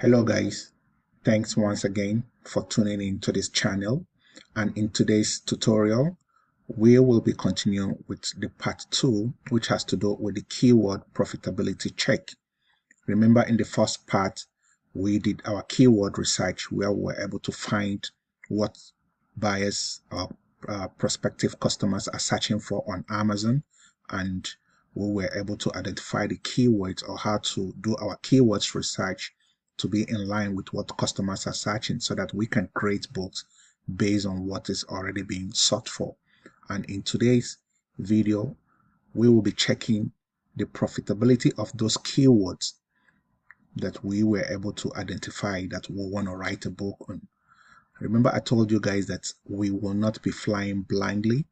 Hello guys, thanks once again for tuning in to this channel, and in today's tutorial we will be continuing with the part 2, which has to do with the keyword profitability check. Remember, in the first part we did our keyword research where we were able to find what buyers or prospective customers are searching for on Amazon, and we were able to identify the keywords or how to do our keywords research to be in line with what customers are searching so that we can create books based on what is already being sought for. And in today's video we will be checking the profitability of those keywords that we were able to identify that we want to write a book on. Remember, I told you guys that we will not be flying blindly.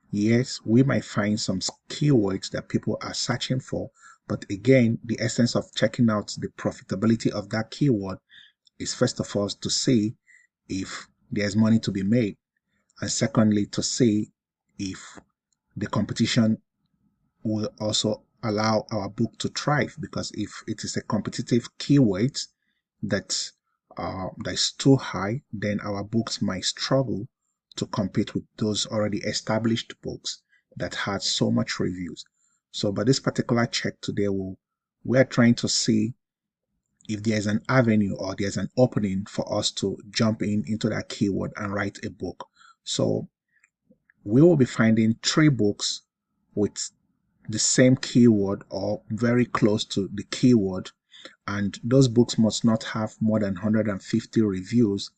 Yes, we might find some keywords that people are searching for, but again, the essence of checking out the profitability of that keyword is first of all to see if there's money to be made, and secondly to see if the competition will also allow our book to thrive, because if it is a competitive keyword that is too high, then our books might struggle to compete with those already established books that had so much reviews. So by this particular check today, we're trying to see if there's an avenue or there's an opening for us to jump into that keyword and write a book. So we will be finding 3 books with the same keyword or very close to the keyword, and those books must not have more than 150 reviews,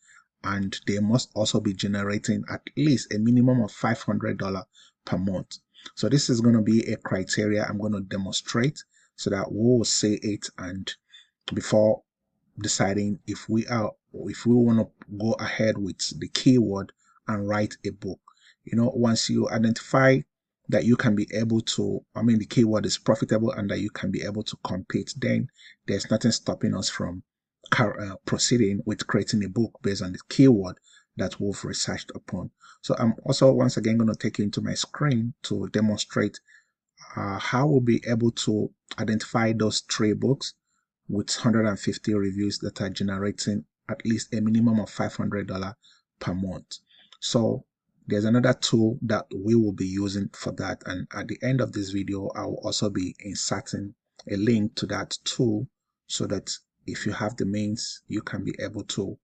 and they must also be generating at least a minimum of $500 per month. So this is going to be a criteria I'm going to demonstrate so that we will see it, and before deciding if we want to go ahead with the keyword and write a book. Once you identify that you can be able to, the keyword is profitable and that you can be able to compete, then there's nothing stopping us from proceeding with creating a book based on the keyword that we've researched upon. So I'm also once again going to take you into my screen to demonstrate how we'll be able to identify those 3 books with 150 reviews that are generating at least a minimum of $500 per month. So there's another tool that we will be using for that, and at the end of this video I will also be inserting a link to that tool so that if you have the means you can be able to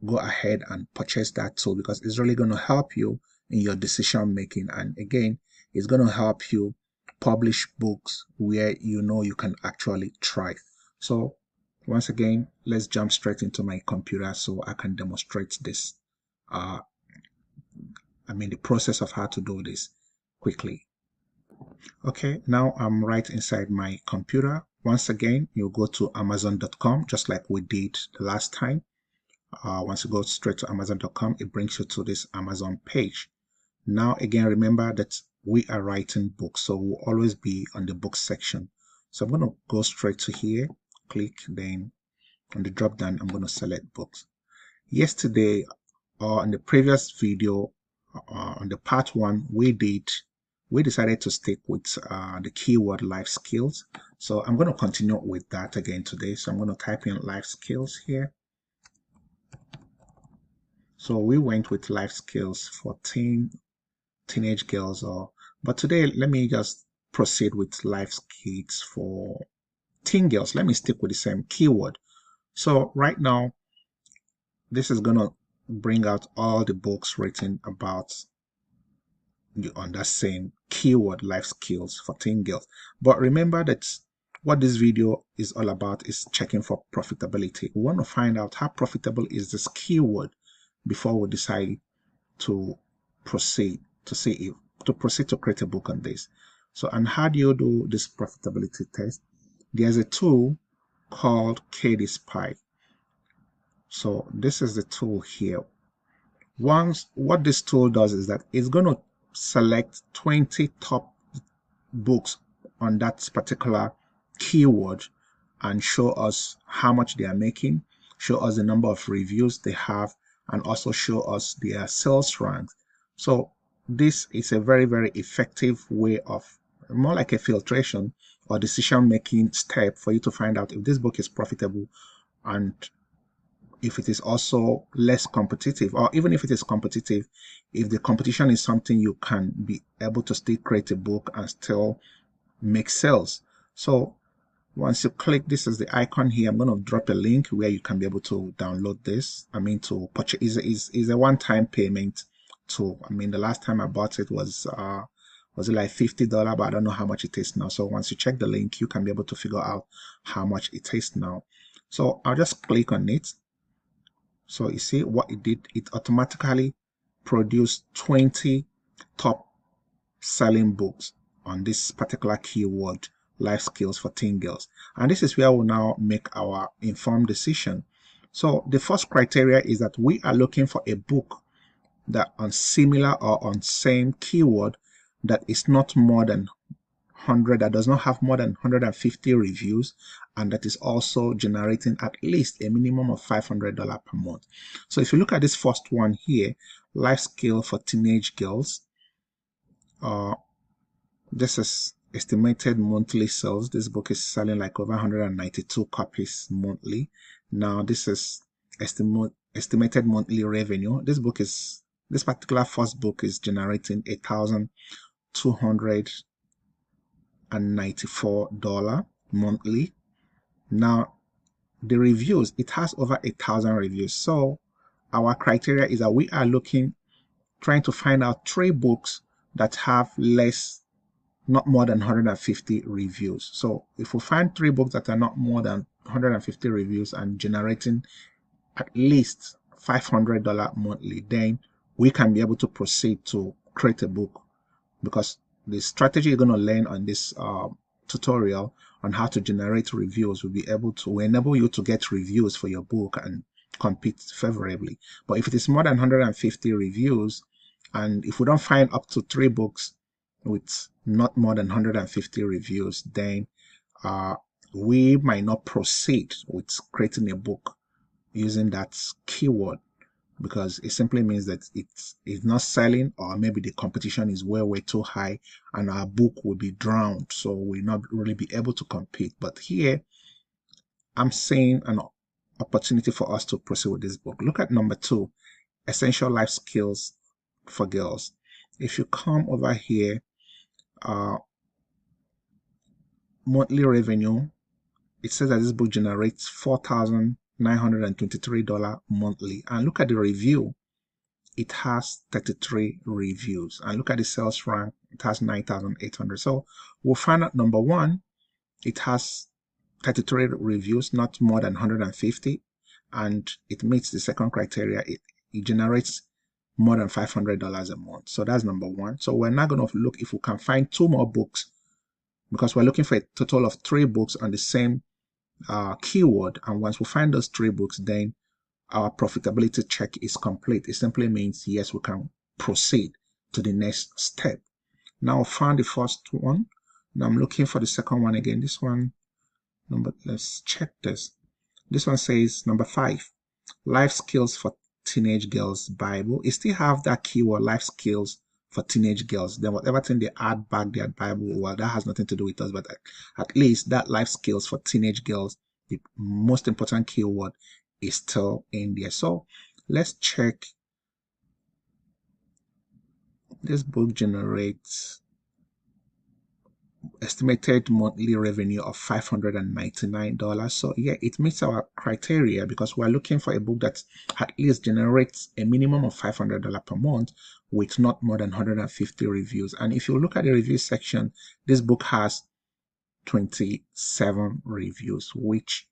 go ahead and purchase that tool, because it's really going to help you in your decision making, and again it's going to help you publish books where you can actually thrive. So once again, let's jump straight into my computer so I can demonstrate this the process of how to do this quickly. Okay, now I'm right inside my computer. Once again, you go to amazon.com just like we did the last time. Once you go straight to amazon.com, it brings you to this Amazon page. Now again, remember that we are writing books, so we'll always be on the books section. So I'm going to go straight to here, click, then on the drop down I'm going to select books. Yesterday or in the previous video, on the part 1, we decided to stick with the keyword life skills. So I'm going to continue with that again today. So I'm going to type in life skills here. So we went with life skills for teenage girls, but today let me just proceed with life skills for teen girls. Let me stick with the same keyword. So right now this is going to bring out all the books written about on that same keyword, life skills for teen girls. But remember that what this video is all about is checking for profitability. We want to find out how profitable is this keyword before we decide to proceed to create a book on this. So, and how do you do this profitability test? There's a tool called KDP. So this is the tool here. What this tool does is that it's going to select 20 top books on that particular keyword and show us how much they are making, show us the number of reviews they have, and also show us their sales ranks. So this is a very, very effective way of, more like a filtration or decision making step for you to find out if this book is profitable and if it is also less competitive, or even if it is competitive, if the competition is something you can be able to still create a book and still make sales. So once you click, this is the icon here. I'm going to drop a link where you can be able to download this. To purchase is a one-time payment. The last time I bought it was it like $50, but I don't know how much it is now. So once you check the link, you can be able to figure out how much it is now. So I'll just click on it. So you see what it did, it automatically produced 20 top selling books on this particular keyword, life skills for teen girls. And this is where we'll now make our informed decision. So the first criteria is that we are looking for a book that on similar or on same keyword that is not more than 100, that does not have more than 150 reviews, and that is also generating at least a minimum of $500 per month. So if you look at this first one here, life skill for teenage girls, this is estimated monthly sales. This book is selling like over 192 copies monthly. Now this is estimated monthly revenue. This particular first book is generating $1,294 monthly. Now the reviews, it has over 1,000 reviews. So our criteria is that we are trying to find out 3 books that have not more than 150 reviews. So if we find 3 books that are not more than 150 reviews and generating at least $500 monthly, then we can be able to proceed to create a book, because the strategy you're going to learn on this tutorial on how to generate reviews will enable you to get reviews for your book and compete favorably. But if it is more than 150 reviews, and if we don't find up to 3 books with not more than 150 reviews, then we might not proceed with creating a book using that keyword, because it simply means that it's not selling, or maybe the competition is way too high and our book will be drowned, so we'll not really be able to compete. But here I'm seeing an opportunity for us to proceed with this book. Look at number 2, essential life skills for girls. If you come over here, monthly revenue, it says that this book generates $4,923 monthly, and look at the review, it has 33 reviews, and look at the sales rank, it has 9,800. So we'll find out number 1, it has 33 reviews, not more than 150, and it meets the second criteria. It generates more than $500 a month. So that's number 1. So we're not going to look if we can find 2 more books, because we're looking for a total of 3 books on the same keyword. And once we find those 3 books, then our profitability check is complete. It simply means yes, we can proceed to the next step. Now I found the first one. Now I'm looking for the second one again. This one, let's check this. This one says number 5, life skills for teenage girls Bible. It still have that keyword, life skills for teenage girls. Then whatever thing they add back their Bible, well, that has nothing to do with us, but at least that life skills for teenage girls, the most important keyword, is still in there. So let's check. This book generates estimated monthly revenue of $599. So yeah, it meets our criteria, because we're looking for a book that at least generates a minimum of $500 per month with not more than 150 reviews. And if you look at the review section, this book has 27 reviews, which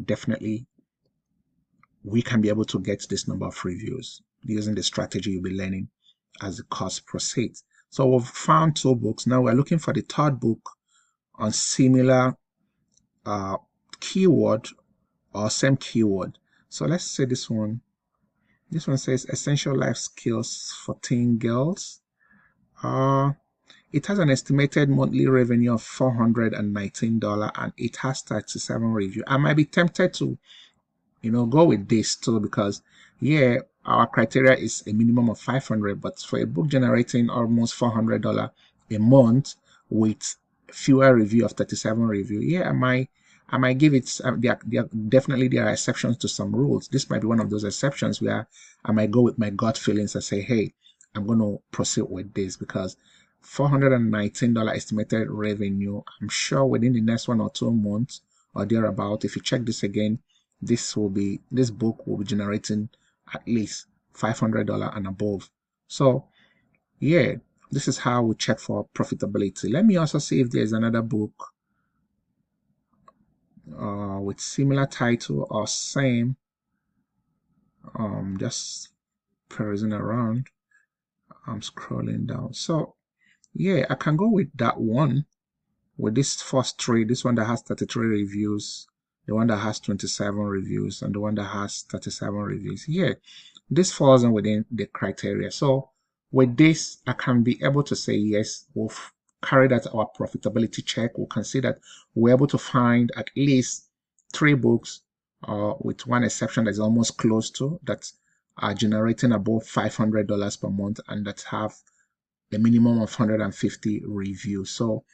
definitely we can be able to get this number of reviews using the strategy you'll be learning as the course proceeds. So we've found 2 books. Now we're looking for the 3rd book on similar keyword or same keyword. So let's say this one. This one says essential life skills for teen girls. It has an estimated monthly revenue of $419, and it has 37 reviews. I might be tempted to go with this too, because yeah, our criteria is a minimum of 500, but for a book generating almost $400 a month with fewer review of 37 review. Yeah, I might give it. Definitely there are exceptions to some rules. This might be one of those exceptions where I might go with my gut feelings and say, hey, I'm going to proceed with this because $419 estimated revenue. I'm sure within the next 1 or 2 months or thereabout, if you check this again, this book will be generating at least $500 and above. So yeah, this is how we check for profitability. Let me also see if there's another book with similar title or same. Just perusing around. I'm scrolling down. So yeah, I can go with that one. With this first three, this one that has 33 reviews, the one that has 27 reviews, and the one that has 37 reviews. Yeah, this falls in within the criteria. So with this, I can be able to say yes, we'll carry out our profitability check. We can see that we're able to find at least 3 books, with one exception that's almost close to, that are generating above $500 per month and that have a minimum of 150 reviews. So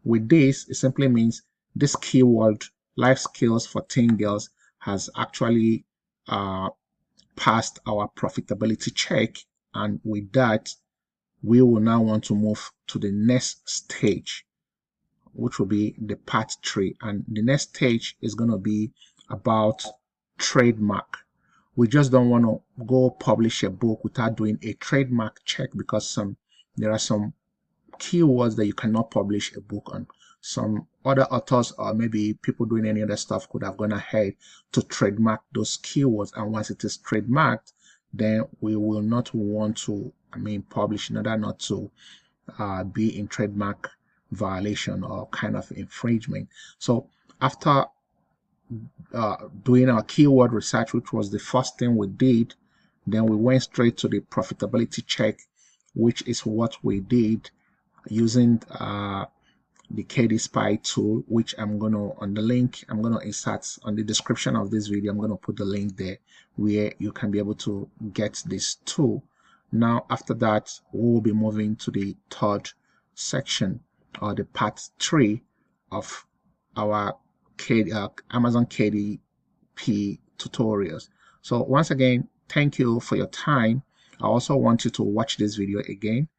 with this, it simply means this keyword, life skills for teen girls, has actually passed our profitability check. And with that, we will now want to move to the next stage, which will be the part 3. And the next stage is going to be about trademark. We just don't want to go publish a book without doing a trademark check because there are some keywords that you cannot publish a book on. Some other authors or maybe people doing any other stuff could have gone ahead to trademark those keywords, and once it is trademarked, then we will not want to publish in order not to be in trademark violation or kind of infringement. So after doing our keyword research, which was the first thing we did, then we went straight to the profitability check, which is what we did using the KDP tool, which I'm going to, on the link, I'm going to insert on the description of this video. I'm going to put the link there where you can be able to get this tool. Now, after that, we will be moving to the third section, or the part 3 of our Amazon KDP tutorials. So once again, thank you for your time. I also want you to watch this video again,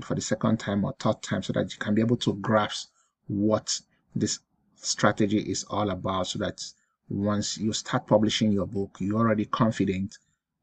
for the second time or third time, so that you can be able to grasp what this strategy is all about, so that once you start publishing your book, you're already confident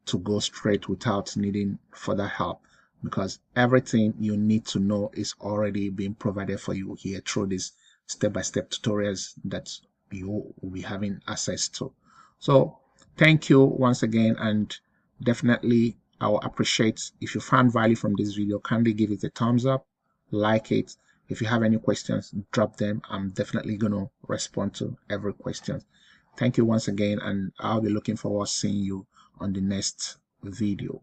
to go straight without needing further help, because everything you need to know is already being provided for you here through these step-by-step tutorials that you will be having access to. So thank you once again, and definitely I will appreciate if you found value from this video. Kindly give it a thumbs up, like it. If you have any questions, drop them. I'm definitely going to respond to every question. Thank you once again, and I'll be looking forward to seeing you on the next video.